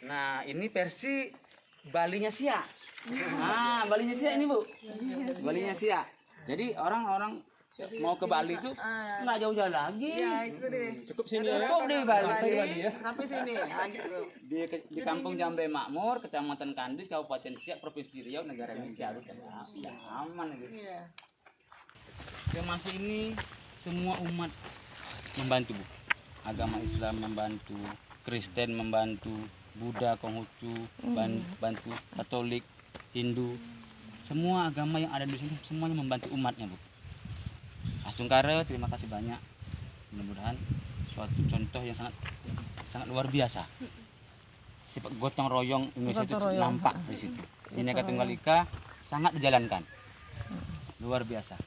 Nah, ini versi Balinya Sia. Nah, Balinya Sia ini, Bu. Balinya Sia. Jadi orang-orang mau ke Bali itu nggak jauh-jauh lagi. Iya, itu deh. Cukup sini ya. Cukup di Bali. Sampai sini. Nah, gitu. Di Kampung Jambe Makmur, Kecamatan Kandis, Kabupaten Siak, Provinsi Riau, negara Indonesia. Ya, aman gitu. Iya. Yang masih ini semua umat membantu, Bu. Agama Islam membantu, Kristen membantu, Buddha, Konghucu, bantu Katolik, Hindu. Semua agama yang ada di sini semuanya membantu umatnya, Bu. Astungkara, terima kasih banyak. Mudah-mudahan suatu contoh yang sangat luar biasa. Sifat gotong royong Indonesia itu nampak di situ. Bhinneka Tunggal Ika sangat dijalankan. Luar biasa.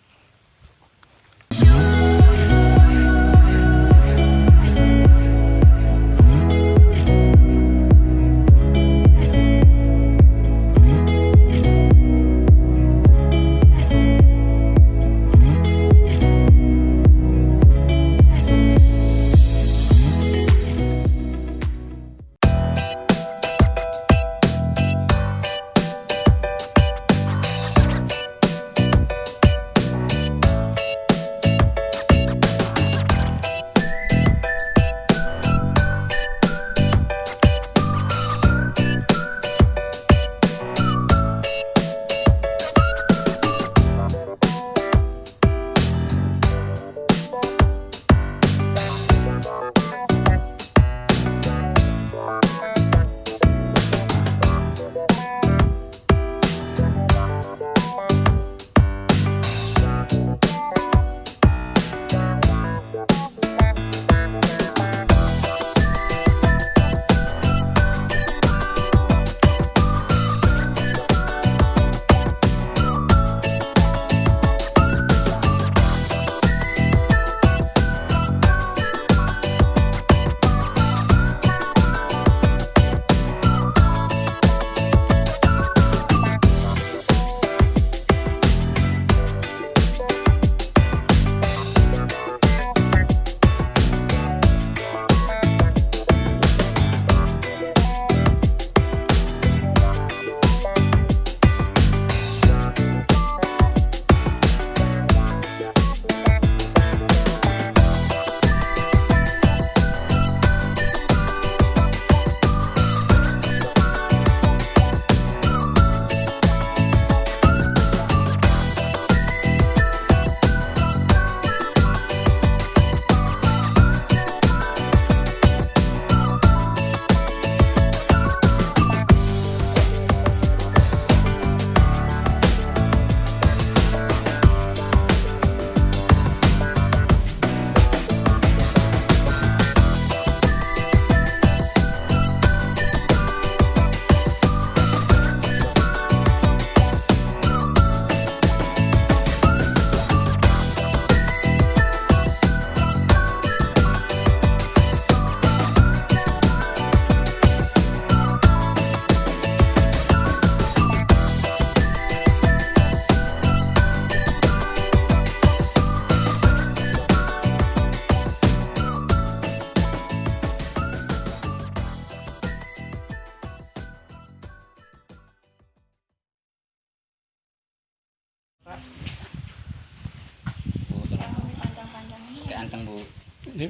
Anteng, Bu.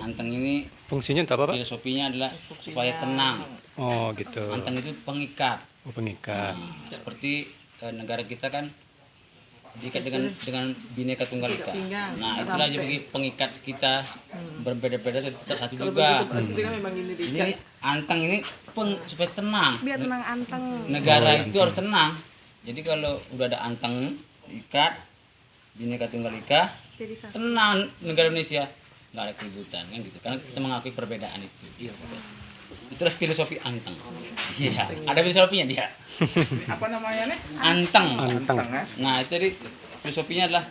Anteng ini Fungsinya untuk apa, Pak? filosofinya adalah supaya tenang. Oh, gitu. Anteng itu pengikat. Oh, pengikat. Seperti negara kita kan diikat dengan Bhinneka Tunggal Ika. Nah, itulah jadi pengikat kita berbeda-beda tetap satu juga. Ini anteng ini supaya tenang. Biar tenang anteng. Negara itu harus tenang. Jadi kalau udah ada anteng ikat Bhinneka Tunggal Ika, Jadi satu. tenang negara Indonesia, nggak ada keributan kan gitu. Karena kita mengakui perbedaan itu. Iya. Itulah filosofi anteng. Iya. Ada filosofinya dia. Apa namanya nih? Anteng. Anteng. Nah, itu jadi filosofinya adalah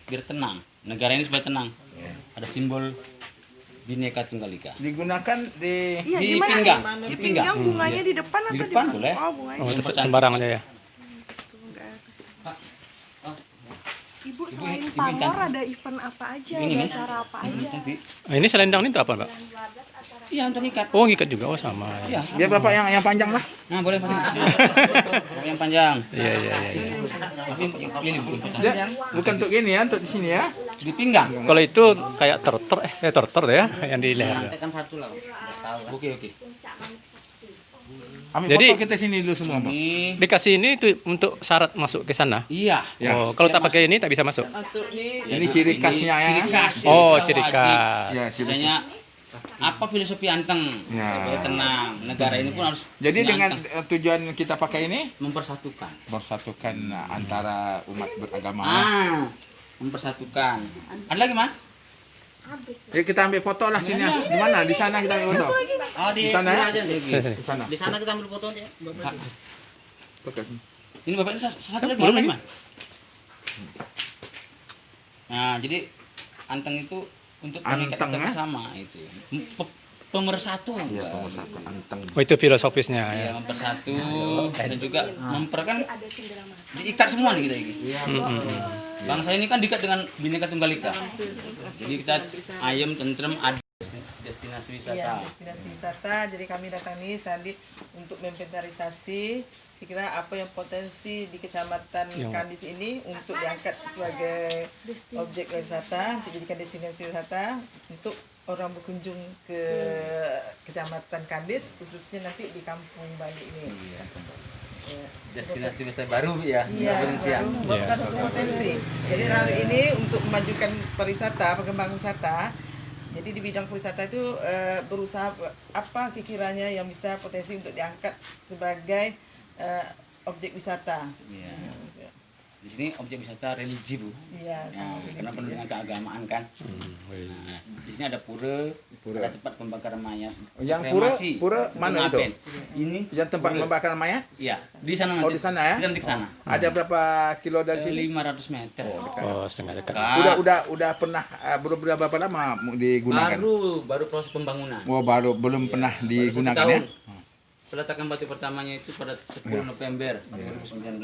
biar tenang. Negara ini supaya tenang. Ada simbol Bhinneka Tunggal Ika. Digunakan di Iya, Di gimana pinggang. nih? Di Di pinggang bunganya di depan atau Di depan belakang? boleh. Oh, bunganya. Oh, sembarang aja ya. Tuh, enggak. Ibu selain Ibu pamor cantik. ada event apa aja? Ini, Ada Min. acara apa aja? Nanti. Ini selendang ini tuh apa, Pak? Iya, untuk ikat. Oh, ngikat juga. Oh, sama. Iya. Ya berapa yang panjang lah? Nah, boleh Pak. Yang panjang. Iya, iya, iya. Ini Bu. Dia bukan untuk gini ya, untuk di sini ya. Di pinggang. Kalau itu kayak tortor ya, yang di leher. Nanti kan satu lah. Udah tahu. Oke, oke. Ambil Jadi- foto kita sini dulu semua, Bang. Ini Dikasih ini tuh untuk syarat masuk ke sana. iya. Ya. Oh, kalau tak pakai ini tak bisa masuk. Masuk nih. Ya, Ini ciri khasnya ya. Ciri khas. Oh, Kita ciri wajib. khas. Ya, ciri khas. Misalnya apa filosofi anteng Ya. supaya tenang. Negara ini pun harus Jadi punya dengan anteng. tujuan kita pakai ini Mempersatukan. bersatukan antara umat beragama. Mempersatukan. Ada lagi, Man? Jadi kita ambil foto lah sini. Di mana? Di sana kita ambil foto. Oh, Di sana ya? aja nih. Di sana. Di sana kita ambil foto aja. Oke. Ini Bapak ini satu lagi, Belum mana, ini. Man? Nah, jadi anteng itu untuk mengikat Anteng, kita ya? bersama itu. Pemersatu. Iya, pemersatu anteng. Oh, itu filosofisnya ya. Iya, mempersatu dan juga memperkan diikat semua nih kita ini. Bangsa ini kan diikat dengan Bhinneka Tunggal Ika. Jadi kita ayam, tentrem, ada destinasi wisata. Iya, destinasi wisata. Jadi kami datang nih Sandi untuk menginventarisasi kira apa yang potensi di Kecamatan Kandis ini untuk diangkat sebagai objek wisata, dijadikan destinasi wisata untuk orang berkunjung ke Kecamatan Kandis, khususnya nanti di Kampung Bali ini. Ya. Destinasi wisata baru ya, Iya, Indonesia. bukan satu potensi. Jadi hari ini untuk memajukan pariwisata, pengembangan wisata. Jadi di bidang pariwisata itu berusaha apa kira-kiranya yang bisa potensi untuk diangkat sebagai objek wisata. Iya. Di sini objek wisata religi, Bu. Iya, Nah, sama karena penuh dengan keagamaan kan. Nah, di sini ada pura, ada tempat pembakaran mayat. Yang kremasi, pura mana itu? ngapen. Ini Yang tempat pura. membakar mayat? Iya, di sana nanti. Oh, di sana ya? Nanti ke sana. Ada berapa kilo dari sini? 500 meter. Oh, setengah dekat. Udah pernah berapa lama digunakan? Baru proses pembangunan. Oh, belum pernah Baru 1 digunakan tahun. ya? Peletakan batu pertamanya itu pada 10 November 2019.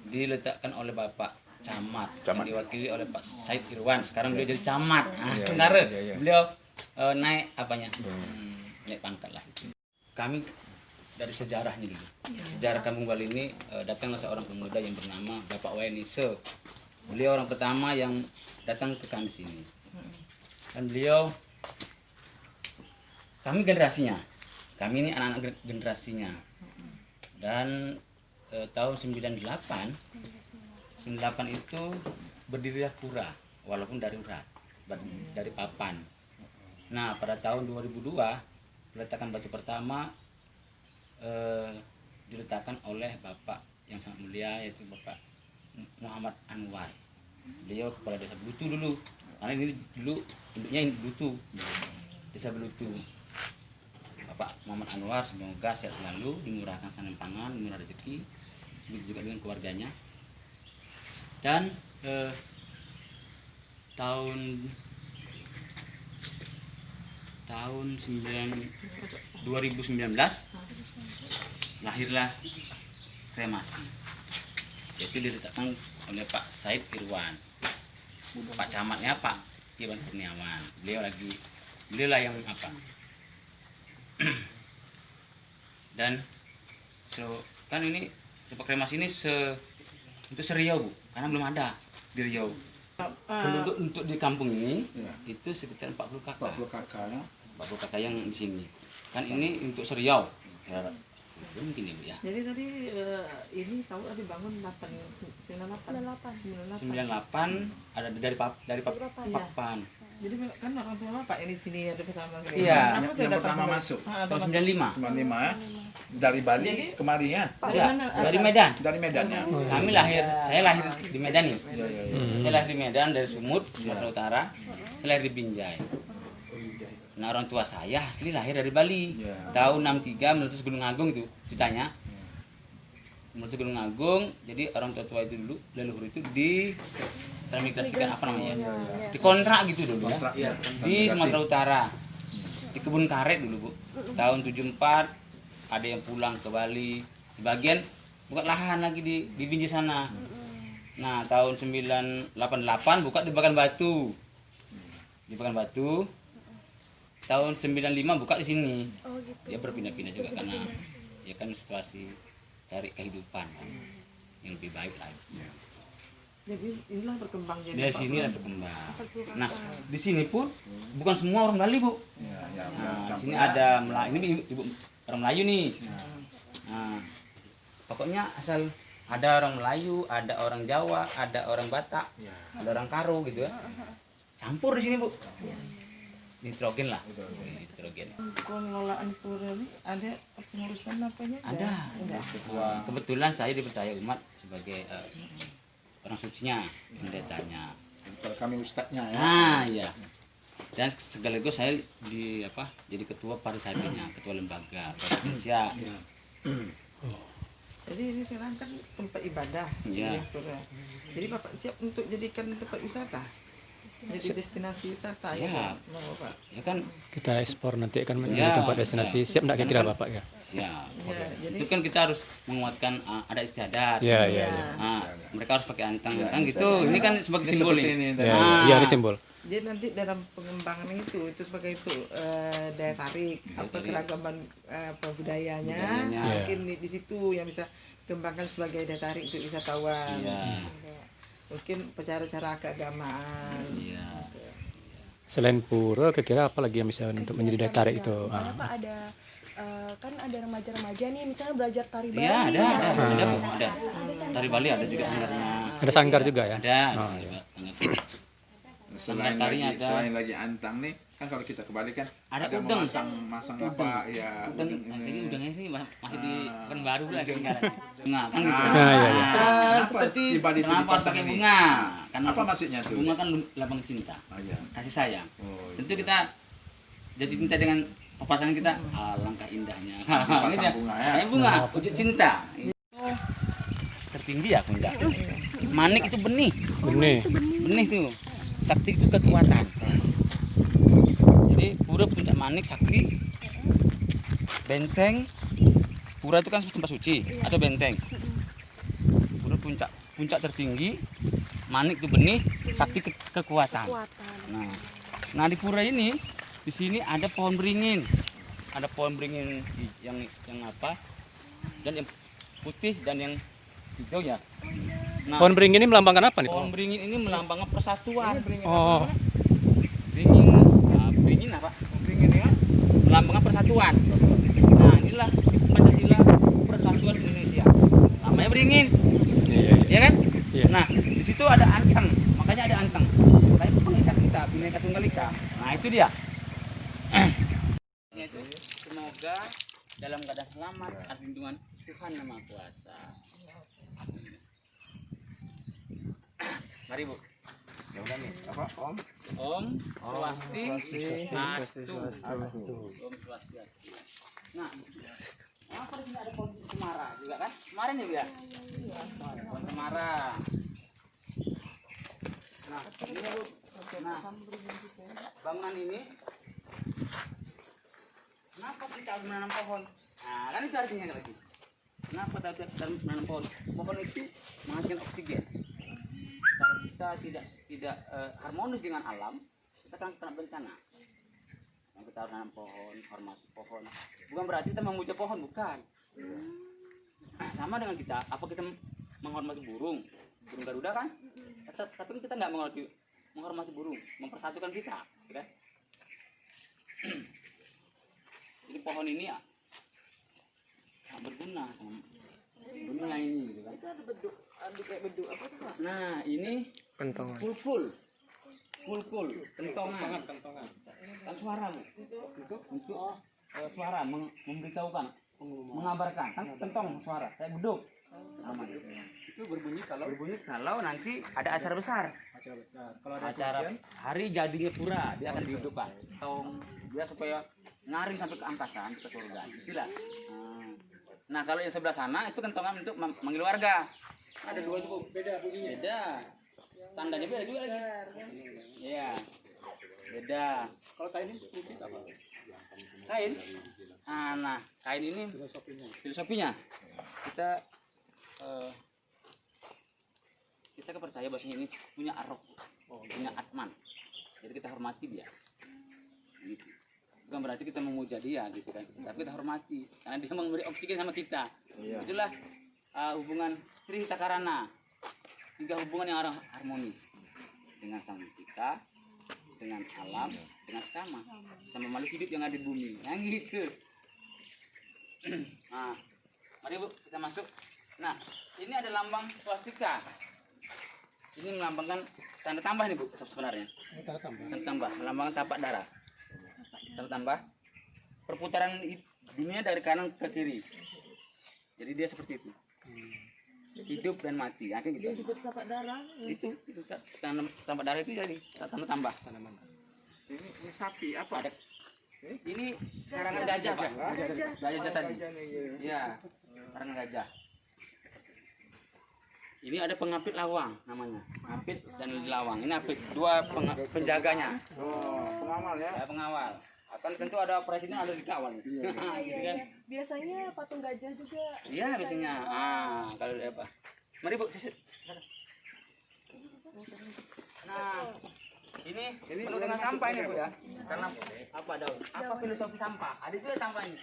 Diletakkan oleh Bapak Camat, yang diwakili oleh Pak Said Irwan. Sekarang beliau jadi camat. Sementara beliau naik apanya? Naik pangkat lah. Kami dari sejarahnya dulu. Sejarah Kampung Bali ini datanglah seorang pemuda yang bernama Bapak Wainise. Beliau orang pertama yang datang ke Kandis ini. Dan beliau, kami generasinya. Kami ini anak-anak generasinya. Dan tahun 98 itu berdirilah pura, walaupun dari urat, dari papan. Nah, pada tahun 2002 peletakan batu pertama diletakkan oleh Bapak yang sangat mulia, yaitu Bapak Muhammad Anwar. Beliau kepala desa Belutu dulu, karena ini dulu induknya Belutu, desa Belutu. Bapak Muhammad Anwar semoga sehat selalu, dimurahkan sanam pangan, murah rezeki, begitu juga dengan keluarganya. Dan tahun 2019 lahirlah kremasi, yaitu diletakkan oleh Pak Said Irwan. Pak Camatnya Pak Iwan Kurniawan. Beliau lah yang apa? Dan kan ini tempat kremasi ini untuk Riau, Bu, karena belum ada di Riau. Penduduk untuk di kampung ini itu sekitar 40 kakak. 40 kakak ya. 40 kakak yang di sini. Kan ini untuk Riau. Ya, mungkin ya, Bu ya. Jadi tadi ini tahu ada bangun 98 ada dari Papan. Jadi kan orang tua Bapak yang di sini ada pertama kali. Iya, Kenapa tuh yang datang pertama sampai- masuk. Tahun 95. 95 ya. Dari Bali Jadi- kemari ya. Pak, Ya, mana dari asal? Medan. Dari Medan ya. Kami saya lahir di Medan nih. Iya iya iya. Saya lahir di Medan dari Sumut, Sumatera Utara. Saya lahir di Binjai. Nah, orang tua saya asli lahir dari Bali. Iya. Tahun 63 meletus Gunung Agung itu ditanya. Meletus Gunung Agung, jadi orang tua itu dulu leluhur itu transmigrasikan apa namanya? Dikontrak gitu dulu ya. Kontrak ya. Di Sumatera Utara. Di kebun karet dulu, Bu. Tahun 74 ada yang pulang ke Bali. Sebagian buka lahan lagi di Binjai sana. Nah, tahun 988 buka di Bagan Batu. Di Bagan Batu. Tahun 95 buka di sini. Oh gitu. Dia berpindah-pindah juga karena ya kan situasi cari kehidupan kan, yang lebih baik lagi. Jadi inilah berkembang jadi Dari Pak sini Bro. lah berkembang. Nah, di sini pun bukan semua orang Bali, Bu. Ya, Nah, campur sini ya. ada Melayu, ini ibu orang Melayu nih. Nah, pokoknya asal ada orang Melayu, ada orang Jawa, ada orang Batak, Ya. ada orang Karo gitu ya. Campur di sini, Bu. Nitrogen lah. Nitrogen. Pengelolaan pura ini ada pengurusan apanya? Ada. Ketua. Kebetulan saya dipercaya umat sebagai orang sucinya, pendetanya. Kalau kami ustadznya ya. Nah, iya. Dan sekaligus saya jadi ketua parisadanya, ketua lembaga Indonesia. Jadi ini sekarang kan tempat ibadah. Iya. di Pura. Jadi Bapak siap untuk jadikan tempat wisata? Jadi destinasi wisata ya, Ya. Pak? Mau, Pak? Ya kan, Kita ekspor nanti akan menjadi Ya, tempat destinasi. Siap enggak kira-kira Bapak ya? ya. Ya, jadi Itu kan kita harus menguatkan ada istiadat. Iya, iya, ya. iya. Nah, mereka harus pakai antang gitu. Ini kan sebagai simbol Seperti ini. ini. Ya, Ah. iya, ini simbol. Jadi nanti dalam pengembangan itu sebagai itu daya tarik, apa tarik. keragaman budayanya, Budayanya. mungkin di situ yang bisa kembangkan sebagai daya tarik untuk wisatawan. Iya. Mungkin cara-cara keagamaan. Iya. Selain pura, kira-kira apa lagi yang bisa untuk menjadi daya tarik itu? Misalnya Pak ada kan ada remaja-remaja nih misalnya belajar tari Bali. Iya, ada, ya. Bu, ada. Tari Bali ada juga sanggarnya. Ada sanggar juga ya? Ada. Oh, juga. Selain tarinya lagi, ada. selain lagi antang nih, kan kalau kita ke Bali kan Ada ada udeng. masang apa ya. Udang, ini udangnya sih masih di Pekanbaru lah sekarang. Bunga kan gitu. Nah, iya, iya. Kenapa seperti di Bali itu Kenapa harus dipasang pakai ini? bunga? Karena Apa maksudnya tuh? bunga kan lambang cinta, Oh, iya. kasih sayang. Oh, Tentu kita jadi cinta dengan pasangan kita, alangkah indahnya. Pasang Ini dia, bunga ya. kayak bunga, wujud cinta. Itu tertinggi ya puncak. Manik itu benih, Benih. benih tuh. Sakti itu kekuatan. Jadi pura puncak manik sakti, benteng. Pura itu kan tempat suci, ada benteng. Pura puncak tertinggi, manik itu benih, sakti kekuatan. Kekuatan. Nah di pura ini, di sini ada pohon beringin, ada pohon beringin yang apa, dan yang putih dan yang hijau ya. Nah, Pohon beringin ini melambangkan apa nih? pohon beringin ini melambangkan persatuan. Oh, Beringin, nah, beringin apa? Beringin ya, melambangkan persatuan. Nah inilah Pancasila, persatuan Indonesia. Namanya beringin, iya, iya. ya kan? Iya. Nah di situ ada anteng, makanya ada anteng. Makanya pengikat kita, Bhinneka Tunggal Ika. Nah itu dia. Itu semoga dalam keadaan selamat, atas lindungan Tuhan Yang Maha Kuasa. Mari Bu. Ya udah nih, apa Om? Om Swastiastu. Om Swastiastu. Nah, apa di sini ada pohon cemara juga kan? Kemarin ya Bu ya? Pohon cemara. Nah, ini Bu. Nah, bangunan ini kenapa kita harus menanam pohon? Nah, kan itu artinya lagi. Kenapa kita harus menanam pohon? Pohon itu menghasilkan oksigen. Kalau kita tidak harmonis dengan alam, kita akan kena bencana. Nah, kita harus menanam pohon, hormati pohon. Bukan berarti kita memuja pohon, bukan. Nah, sama dengan kita, apa kita menghormati burung Garuda kan? Tapi kita nggak menghormati burung, mempersatukan kita, ya kan? Jadi pohon ini ya berguna sama dunia ini, gitu kan? Itu ada beduk, ada kayak beduk apa tuh Pak? Nah ini kentongan. kulkul, kentongan, kan suara Bu. Untuk suara memberitahukan, mengabarkan, kan kentong suara, kayak beduk. Sama gitu. Itu berbunyi kalau nanti ada acara besar. Acara hari jadinya pura, dia akan dihidupkan. Dia supaya nyaring sampai ke angkasa, ke surga. Itulah. Nah kalau yang sebelah sana itu kentongan untuk manggil warga. Ada dua itu Bu. Beda bunyinya. Beda. Tandanya beda juga lagi. Iya. Beda. Kalau kain ini fungsi apa? Kain. Nah, kain ini filosofinya. Kita kita kan percaya bahwasanya ini punya arok, punya atman. Jadi kita hormati dia. Gitu. Bukan berarti kita memuja dia gitu kan, tapi kita hormati karena dia memberi oksigen sama kita. Itulah hubungan Trihita Karana. 3 hubungan yang harmonis dengan sang kita, dengan alam, dengan sama makhluk hidup yang ada di bumi. Nah gitu. Nah, mari Bu kita masuk. Nah, ini ada lambang swastika. Ini melambangkan tanda tambah nih Bu sebenarnya. Tanda tambah, melambangkan tapak darah. Tanda tambah perputaran dunia dari kanan ke kiri. Jadi dia seperti itu. Hidup dan mati, ya, kan gitu. Dia hidup tapak darah. Itu tambah darah itu jadi tanda tambah. Ini sapi apa? Ada ini karangan gajah, Pak. Gajah tadi. Iya, karangan gajah. Ini ada pengapit lawang namanya. Apit dan lawang. Ini apit, 2 penjaganya. Oh, pengawal ya. Ya, pengawal. Akan tentu ada presiden ada dikawal. Iya, Gitu kan? iya. Biasanya patung gajah juga. Iya, biasanya. Kalau apa? Mari Bu, sisit. Nah, ini penuh dengan sampah ini Bu ya. Karena apa daun? Apa filosofi sampah? Ada juga sampah ini.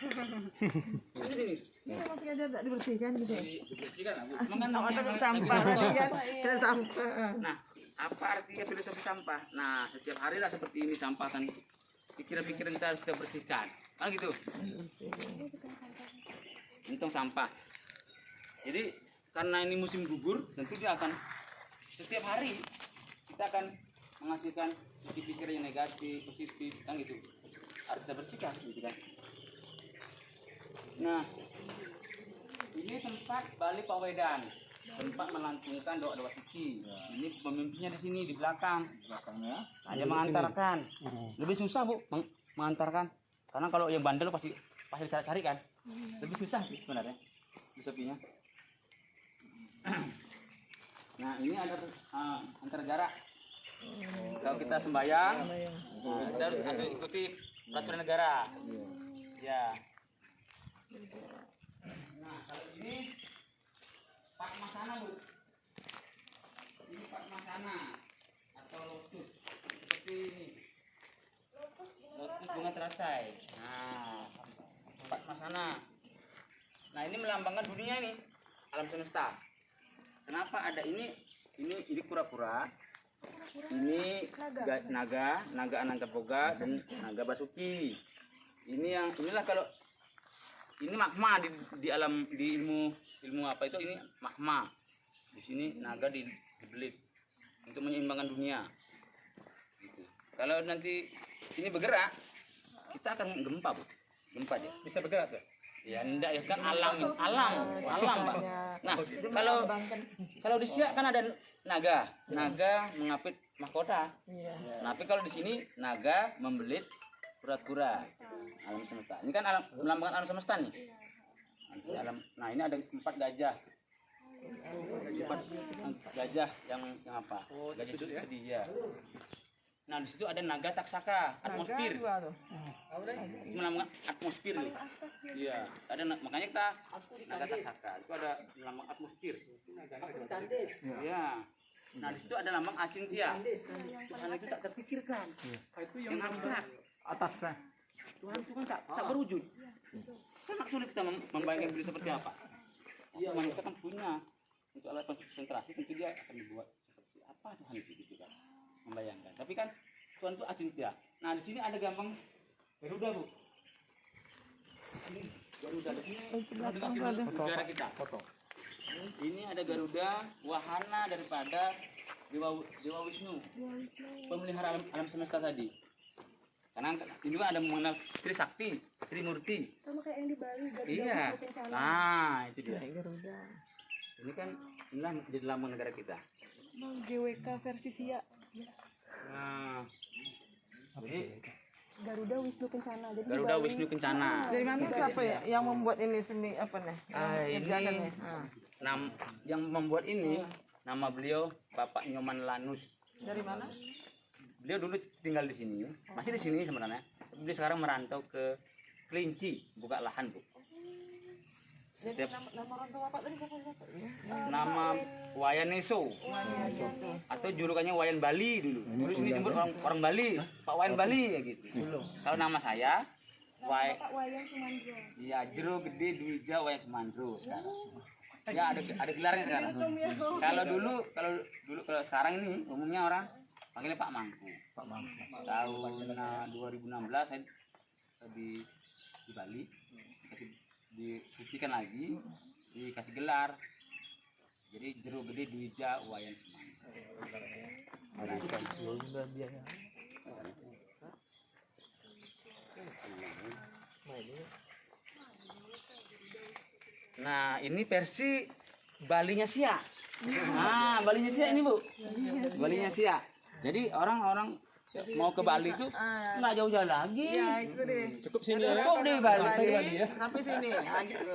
Di sini. Ini memang sengaja tidak dibersihkan gitu ya. Dibersihkan lah Bu. Cuma kan Ada sampah tadi kan. Ada sampah. Nah, apa artinya filosofi sampah? Nah, setiap hari lah seperti ini sampah kan pikiran-pikiran kita harus kita bersihkan. Kan gitu. Untung sampah. Jadi karena ini musim gugur, tentu dia akan setiap hari kita akan menghasilkan pikiran yang negatif, positif, kan gitu. Harus kita bersihkan, gitu kan. Nah, ini tempat Bali Pawedan, tempat melantunkan doa-doa suci. Ini pemimpinnya di sini di belakang. Belakangnya. Ada mengantarkan. Lebih susah Bu mengantarkan. Karena kalau yang bandel pasti cari kan. Lebih susah sebenarnya filosofinya. Nah ini ada antar jarak. Kalau kita sembahyang, kita harus ikuti peraturan negara. Ya. Nah kalau ini Padmasana Bu. Ini Padmasana atau lotus seperti ini. Lotus bunga teratai. Nah, Padmasana. Nah ini melambangkan dunia nih, alam semesta. Kenapa ada ini kura-kura. Ini naga Anantaboga dan naga Basuki. Inilah kalau ini magma di alam di ilmu apa itu ini magma. Di sini naga dibelit untuk menyeimbangkan dunia. Gitu. Kalau nanti ini bergerak, kita akan gempa Bu. Gempa dia. Bisa bergerak tuh. Ya enggak ya kan alam Pak. Nah, kalau di Siak kan ada naga mengapit mahkota. Iya. Nah, tapi kalau di sini naga membelit kura-kura alam semesta. Ini kan melambangkan alam semesta nih. Nah, ini ada 4 gajah. 4 gajah yang apa? Gajah itu dia. Nah, di situ ada naga taksaka, atmosfer. Melambangkan atmosfer nih. Iya, ada makanya kita naga taksaka. Itu ada lambang atmosfer. Iya. Nah, di situ ada lambang acintia. Tuhan itu tak terpikirkan. Itu yang abstrak. Atasnya. Tuhan itu kan tak berwujud. Sangat sulit kita membayangkan diri seperti apa. Manusia kan punya untuk alat konsentrasi, tentu dia akan dibuat seperti apa Tuhan itu gitu kan. Membayangkan. Tapi kan Tuhan itu acintia. Nah, di sini ada gampang Garuda Bu. Di sini Garuda di sini dengan simbol negara kita. Foto. Ini ada Garuda, wahana daripada Dewa Wisnu. Pemelihara alam semesta tadi. Karena ini juga ada mengenal Trisakti, Trimurti. Sama kayak yang di Bali, Garuda Iya. Wisnu Kencana. Nah, itu dia. Garuda. Ini kan inilah jadi lambang negara kita. Bang, GWK versi Siak. Nah, ini Garuda Wisnu Kencana. Jadi di Garuda Bali- Wisnu Kencana. Dari mana siapa ya yang membuat ini seni apa nih? Ini yang membuat ini nama beliau Bapak Nyoman Lanus. Dari mana? Beliau dulu tinggal di sini, masih di sini sebenarnya. Beliau sekarang merantau ke Kelinci, buka lahan Bu. setiap Nama orang tua Bapak tadi siapa? nama Wayan Neso atau julukannya Wayan Bali dulu. Dulu sini jemput orang Bali, Pak Wayan Bali ya gitu. Kalau nama saya Bapak Wayan Sumandro. ya Jero Gede Dwija Wayan Sumandro sekarang. Ya ada gelarnya sekarang. Kalau sekarang ini umumnya orang panggilnya Pak Mangku. Tahun 2016 saya di Bali disucikan lagi, dikasih gelar. Jadi Jero Gede Dwija Wayan Sumandro. Nah, ini versi Balinya Sia. Nah, Balinya Sia ini, Bu. Balinya Sia. Jadi orang-orang mau ke Bali itu nggak jauh-jauh lagi. Ya itu deh. Cukup sini ya. Cukup di Bali. Sampai sini. Nah, gitu.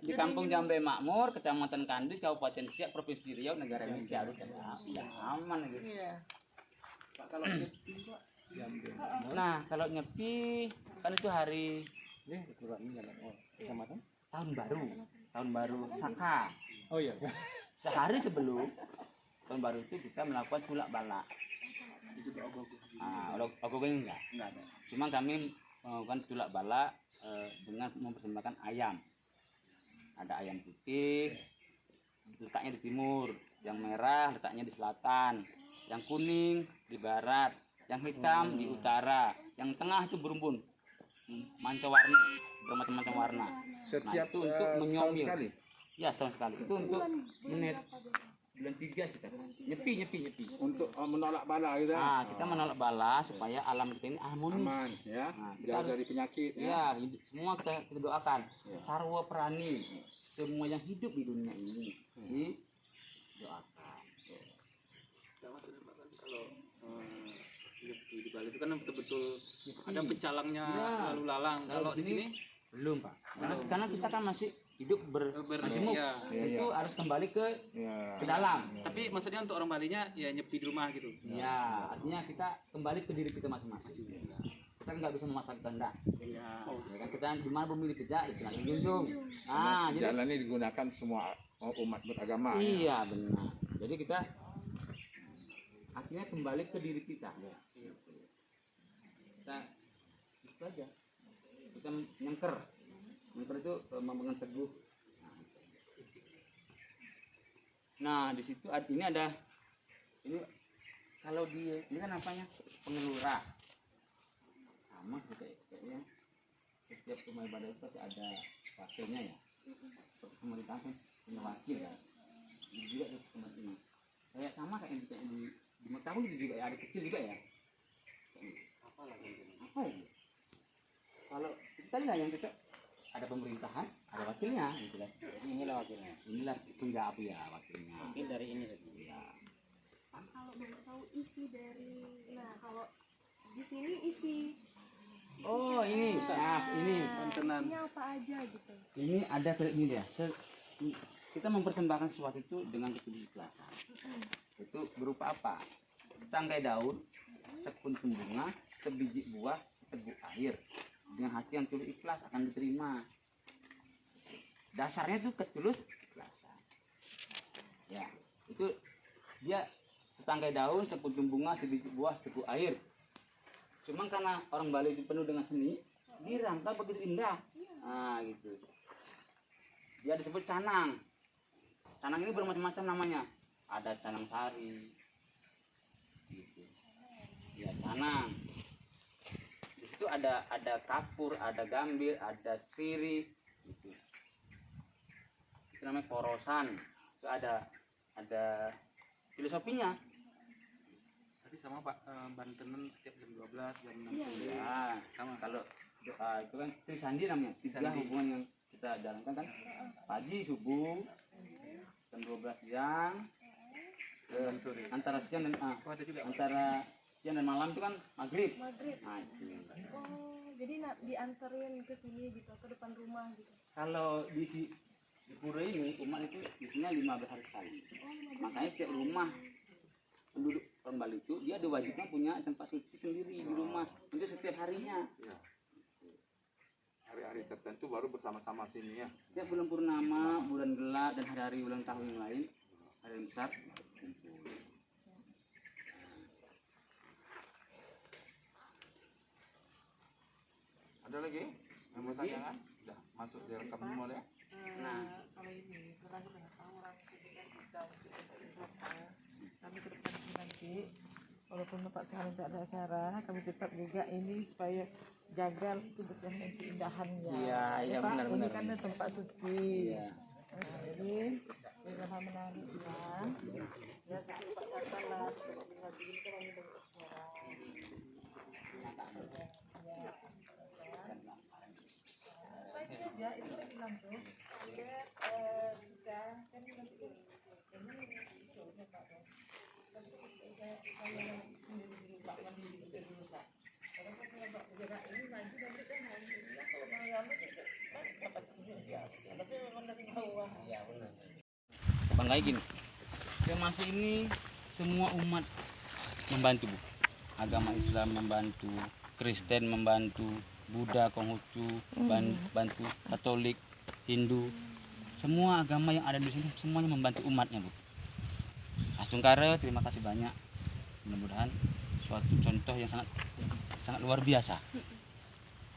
Di Kampung Jambe Makmur, Kecamatan Kandis, Kabupaten Siak, Provinsi Riau, negara Indonesia. Harus ya, aman gitu. Iya. Nah, kalau nyepi kan itu hari tahun baru Saka. Oh iya. Sehari sebelum tahun baru itu kita melakukan tulak bala. Ogogeng enggak ada. Cuma kami melakukan tulak bala dengan mempersembahkan ayam. Ada ayam putih, letaknya di timur, yang merah letaknya di selatan, yang kuning di barat, yang hitam di utara, yang tengah itu berumbun, manca-warni, bermacam-macam warna. Setiap itu untuk setahun menyomil. sekali? Ya, setahun sekali. Itu untuk menit bulan 3 kita nyepi. Untuk menolak bala gitu. Nah, kita menolak bala supaya alam kita ini harmonis. Aman ya. Nah, kita Jauh harus- dari penyakit ya. Ya, semua kita doakan. Sarwa prani, semua yang hidup di dunia ini didoakan. Di Bali itu kan betul-betul ada pencalangnya Ya. lalu lalang. Kalau di sini belum, Pak. Karena kita kan masih hidup bermajemuk. iya. Itu harus kembali ke Ya. dalam. Tapi maksudnya untuk orang Balinya ya nyepi di rumah gitu. Ya, artinya kita kembali ke diri kita masing-masing. Kita nggak bisa memasak kehendak. Iya. Ya kan, kita di mana bumi dipijak, di sana junjung. Nah, jadi Jalan ini digunakan semua umat beragama. Ya. iya benar. Jadi kita akhirnya kembali ke diri kita. Kita itu aja. Kita nyengker. Nyengker itu memegang teguh. Nah, di situ ini ada ini kalau ini kan apanya? Pengelura. Sama sih kayaknya setiap rumah ibadah itu pasti ada wakilnya ya. Pemerintah kan punya wakil kan. Ini juga di tempat ini. Kayak sama kayak di Mekah juga ya, ada kecil juga ya. Apa ya? Kalau kita lihat yang cocok ada pemerintahan, ada wakilnya gitu kan. Jadi inilah wakilnya. Inilah penggap ya wakilnya. Mungkin dari ini tadi. Ya. Kalau boleh tahu isi dari, kalau di sini isi Oh, ini. Nah, ini. isinya apa aja gitu. Ini ada ini ya. Kita mempersembahkan sesuatu itu dengan ketulusan. Itu berupa apa? Setangkai daun, sekuntum bunga, sebiji buah, seteguk air. Dengan hati yang tulus ikhlas akan diterima. Dasarnya itu ketulus ikhlasan. Ya, itu dia setangkai daun, sekuntum bunga, sebiji buah, seteguk air. Cuma karena orang Bali itu penuh dengan seni, dirangkai begitu indah. Nah, gitu. Dia disebut canang. Canang ini bermacam-macam namanya. Ada canang sari. Gitu. Ya, canang. Di situ ada kapur, ada gambir, ada sirih gitu. Itu namanya porosan. Itu ada filosofinya. Tadi sama Pak Bantenan setiap jam 12 jam 6. Ya, sama kalau doa itu kan Trisandi namanya. Tiga hubungan yang kita jalankan kan. Pagi subuh, jam 12 siang, Sore. antara siang dan ada juga. antara siang dan malam itu kan maghrib. Maghrib. Nah, itu. Oh, jadi dianterin ke sini gitu, ke depan rumah gitu. Kalau di pura ini umat itu biasanya 15 hari sekali. Makanya setiap rumah penduduk orang Bali itu dia ada wajibnya punya tempat suci sendiri di rumah untuk setiap harinya. hari-hari tertentu baru bersama-sama sini ya. Setiap bulan purnama, bulan gelap, dan hari-hari ulang tahun yang lain, hari yang besar, kumpul. Ada lagi yang mau tanyakan? Sudah masuk direkam semua ya. Nah, Kalau ini karena kita nggak tahu orang sini kan bisa untuk wisata. Kami ke depan sini nanti, walaupun Bapak sekarang tidak ada acara, kami tetap juga ini supaya jaga kebersihan keindahannya. Iya, iya, Pak, benar, ini benar. kan tempat suci. Iya. Nah, jadi jangan menangis ya. Ya, Pak kata lah, kalau melihat begini kan kami banyak acara. Ya, itu saya bilang tuh. Kita kan nanti Bang kayak gini. Kremasi ini semua umat membantu, Bu. Agama Islam membantu, Kristen membantu, Buddha, Konghucu, bantu Katolik, Hindu. Semua agama yang ada di sini semuanya membantu umatnya, Bu. Astungkara, terima kasih banyak. Mudah-mudahan suatu contoh yang sangat luar biasa.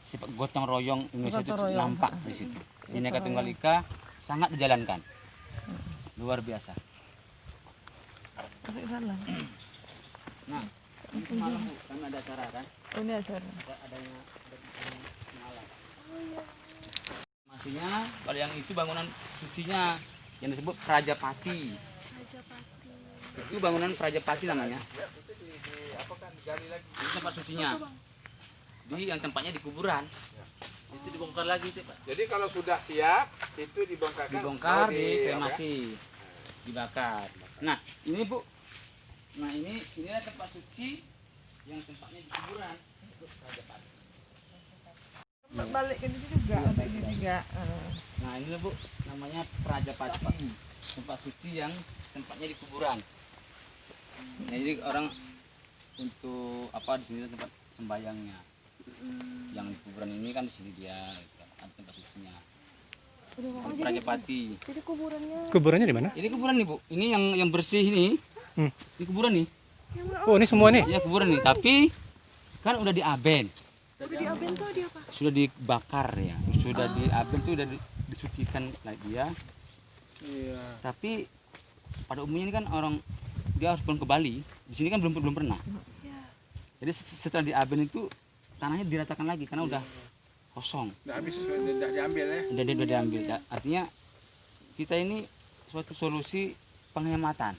Sifat gotong royong Indonesia itu nampak di situ. Bhinneka Tunggal Ika sangat dijalankan. Luar biasa. masuk sana. Nah, ini malam Bu, kami ada acara kan? Oh, ini acara. Adanya malam. Maksudnya kalau yang itu bangunan sucinya yang disebut Prajapati. Rajapati. Itu bangunan Prajapati namanya. Itu tempat sucinya. Di yang tempatnya di kuburan. Itu dibongkar lagi itu, Pak. Jadi kalau sudah siap itu dibongkarkan. Dibongkar, baru dikremasi, dibakar. Nah, ini Bu. Nah, inilah tempat suci yang tempatnya di kuburan. Itu Prajapati. Balik ke sini juga, ada ini juga. Nah, ini Bu, namanya Prajapati. Tempat suci yang tempatnya di kuburan. Nah, jadi orang untuk apa di sini tempat sembayangnya. Yang di kuburan ini kan di sini dia gitu, ada tempat sucinya. Ini Prajapati. Jadi kuburannya Kuburannya di mana? Ini kuburan nih Bu. Ini yang bersih ini. Ini kuburan nih. Oh, ini semua nih. Iya kuburan nih. Tapi kan udah diaben, udah di Aben tuh dia apa? sudah dibakar ya. Sudah diaben tuh udah disucikan lah dia. Iya. Tapi pada umumnya ini kan orang dia harus pulang ke Bali. Di sini kan belum pernah. Ya. Jadi setelah diaben itu tanahnya diratakan lagi karena udah kosong. Udah habis, udah diambil ya. Udah diambil. Artinya kita ini suatu solusi penghematan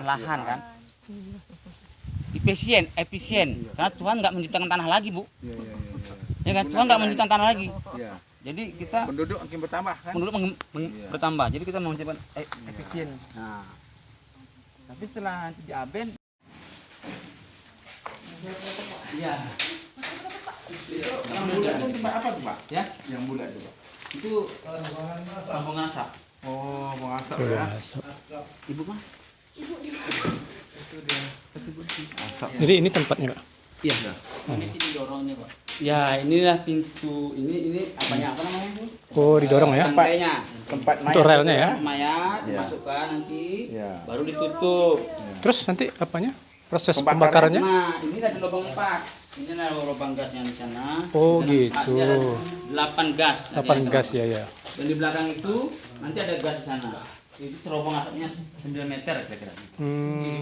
lahan kan. Efisien. Karena Tuhan nggak menciptakan tanah lagi, Bu. Iya. Ya kan? Tuhan nggak menciptakan tanah lagi. Iya. Jadi kita Penduduk makin bertambah kan? penduduk Iya. bertambah. Jadi kita mau menciptakan efisien. Nah, tapi setelah nanti diaben, iya. Yang bulat itu tempat apa tuh Pak? Ya, Yang bulat itu Pak? itu sambungan asap. Oh, mengasap Oh, ya. asap. Ibu mah? Jadi ini tempatnya, Pak. Iya. Ini didorongnya, Pak. Ya, inilah pintu. Ini apanya? Apa namanya, Bu? Oh, didorong ya. Rantainya. Tempat Untuk relnya ya. Mayat Iya. dimasukkan nanti, Iya. baru ditutup. Terus nanti apanya? Proses Pembakarannya? pembakarannya? Nah, ini ada lubang 4. Ini ada lubang gasnya di sana. Oh, Di sana, gitu. ada 8 gas. Nanti 8 ada. gas ya. Dan di belakang itu nanti ada gas di sana. Itu terobong asapnya 9 meter kira-kira.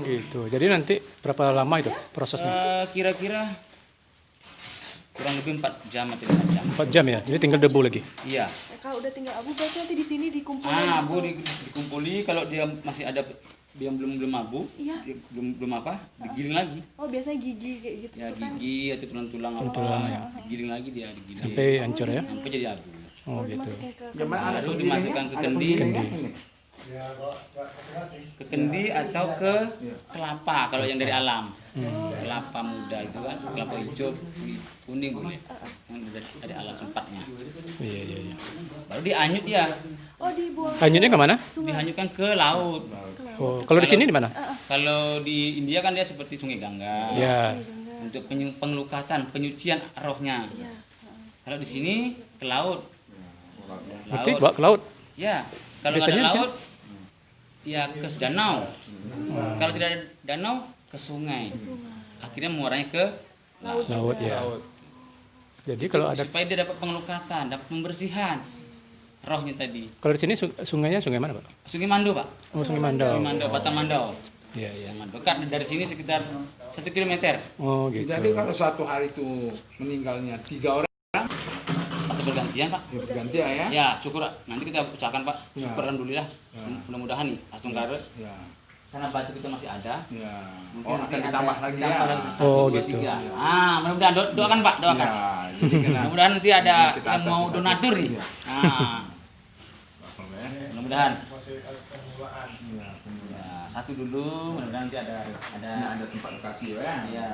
Gitu. Jadi nanti berapa lama itu prosesnya? Kira-kira kurang lebih 4 jam atau 5 jam. 4 jam ya. Jadi tinggal debu lagi. Iya. Kalau udah tinggal abu berarti nanti di sini dikumpulin. Bu dikumpuli, kalau dia masih ada dia belum abu, Iya. dia belum apa, digiling lagi. Oh biasanya gigi kayak gitu Ya tuh kan. gigi atau tulang-tulang apa, Tulang, ya. digiling lagi dia digiling. Sampai hancur ya. Sampai jadi abu. Oh, gitu. Dimasukin ke Baru dimasukkan ke kendi, ke kendi atau ke kelapa kalau yang dari alam. Kelapa muda itu kan, kelapa hijau, kuning boleh. Yang dari alam tempatnya. Iya. Baru dianyut ya, Oh dibuang Hanyutnya ke mana? dihanyutkan ke laut. Oh, kalau di sini di mana? Kalau di India kan dia seperti Sungai Gangga. Ya. Untuk pengelukatan, penyucian rohnya. Iya. Kalau di sini ke laut. Berarti bawa ke laut. Ya, kalau nggak Biasanya ada di laut, ya ke danau. Kalau tidak ada danau, ke sungai. Akhirnya muaranya ke Laut ya. Jadi kalau ada, supaya dia dapat pengelukatan, dapat pembersihan rohnya tadi. kalau di sini sungainya sungai mana, Pak? Sungai Mando, Pak. Oh, Sungai Mandau. Sungai Mando, Batang Mandau. Iya, iya. Yang dekat dari sini sekitar 1 kilometer. Oh, gitu. Jadi kalau suatu hari itu meninggalnya 3 orang, Atau bergantian, Pak. ya berganti ya. Ya, syukur. Nanti kita ucapkan, Pak. Ya. Syukur alhamdulillah. Ya. Mudah-mudahan nih, langsung kare. Ya. Karena batu kita masih ada. Ya. Mungkin Oh, nanti akan ditambah lagi ya. satu, Oh, dua, gitu. tiga. Mudah-mudahan doakan, Pak, doakan. Ya, jadi kena- Mudah-mudahan nanti ada kita yang atasi mau satu. donatur nih. Iya. Mudah-mudahan. Ya, Ya, satu dulu, mudah-mudahan nanti ada Nah, ada tempat lokasi ya. ya.